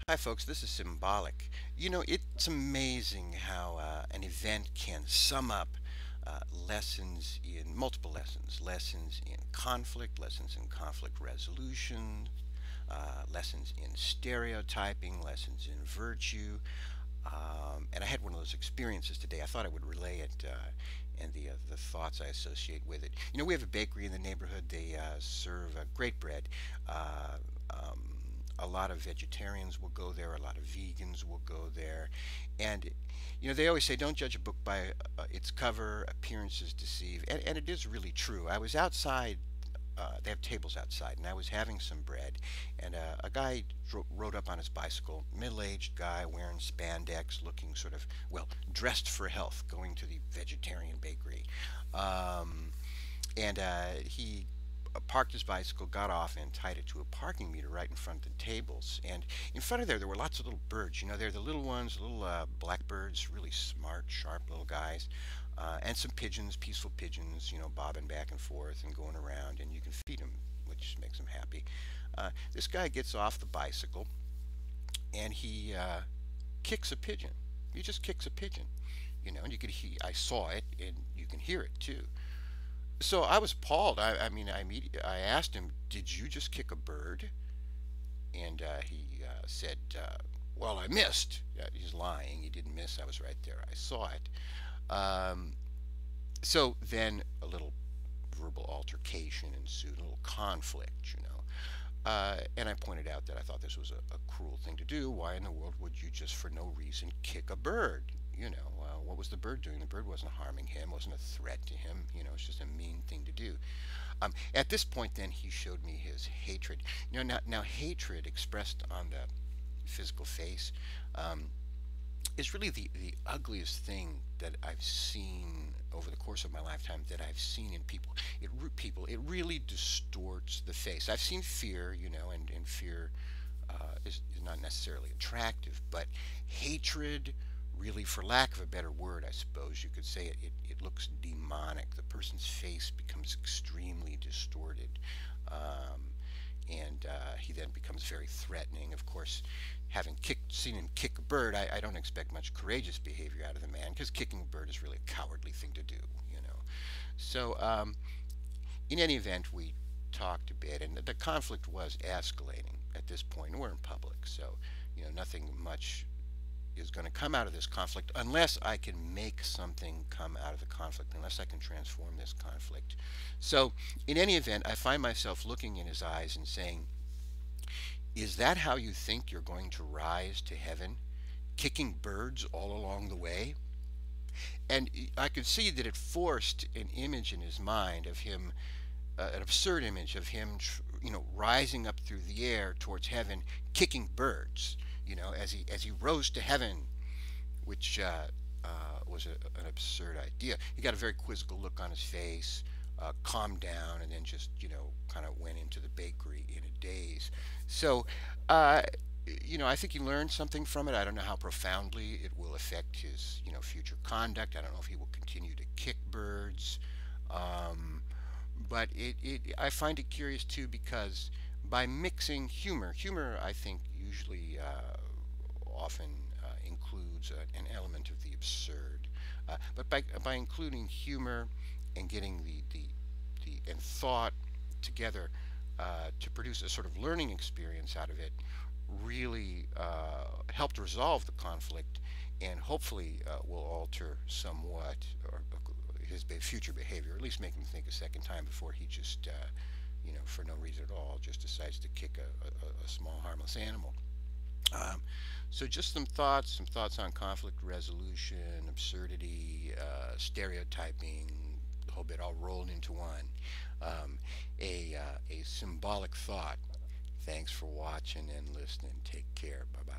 Hi, folks. This is Symbolic. You know, it's amazing how an event can sum up lessons in multiple lessons, lessons in conflict resolution, lessons in stereotyping, lessons in virtue. And I had one of those experiences today. I thought I would relay it and the thoughts I associate with it. You know, we have a bakery in the neighborhood. They serve great bread. Uh, um, a lot of vegetarians will go there. A lot of vegans will go there, and you know they always say don't judge a book by its cover. Appearances deceive, and it is really true. I was outside. They have tables outside, and I was having some bread, and a guy rode up on his bicycle, middle-aged guy wearing spandex, looking sort of well dressed for health, going to the vegetarian bakery, um, and he parked his bicycle, got off, and tied it to a parking meter right in front of the tables. And in front of there were lots of little birds. You know, they're the little ones, little blackbirds, really smart, sharp little guys, and some pigeons, peaceful pigeons, you know, bobbing back and forth and going around, and you can feed them, which makes them happy. This guy gets off the bicycle and he kicks a pigeon. He just kicks a pigeon, you know, and you could I saw it, and you can hear it too. So I was appalled. I asked him, "Did you just kick a bird?" And he said, "Well, I missed." He's lying. He didn't miss. I was right there. I saw it. Um, so then a little verbal altercation ensued, a little conflict, you know. And I pointed out that I thought this was a cruel thing to do. Why in the world would you just for no reason kick a bird? You know, what was the bird doing? The bird wasn't harming him, wasn't a threat to him. You know, it's just a mean thing to do. At this point, then he showed me his hatred. You know, now hatred expressed on the physical face um, is really the ugliest thing that I've seen over the course of my lifetime that I've seen in people. It really distorts the face. I've seen fear, you know, and fear is not necessarily attractive, but hatred, really, for lack of a better word, I suppose you could say it looks demonic. The person's face becomes extremely distorted. Um, and he then becomes very threatening. Of course, seen him kick a bird, I don't expect much courageous behavior out of the man because kicking a bird is really a cowardly thing to do, you know. So, in any event, we talked a bit, and the conflict was escalating at this point. We're in public, so you know nothing much is going to come out of this conflict unless I can make something come out of the conflict, unless I can transform this conflict. So, in any event, I find myself looking in his eyes and saying, "Is that how you think you're going to rise to heaven? Kicking birds all along the way?" And I could see that it forced an image in his mind of him, an absurd image of him, you know, rising up through the air towards heaven, kicking birds, you know, as he rose to heaven, which was an absurd idea. He got a very quizzical look on his face, calmed down, and then just, you know, kind of went into the bakery in a daze. So, uh, you know, I think he learned something from it. I don't know how profoundly it will affect his, you know, future conduct. I don't know if he will continue to kick birds. Um, but I find it curious too because by mixing humor I think usually often includes an element of the absurd. But by including humor and getting the and thought together to produce a sort of learning experience out of it, really helped resolve the conflict and hopefully will alter somewhat or his future behavior, or at least make him think a second time before he just, you know, for no reason at all, just decides to kick a small harmless animal. Um, so just some thoughts on conflict resolution, absurdity, stereotyping, the whole bit all rolled into one. Um, a symbolic thought. Thanks for watching and listening. Take care. Bye bye.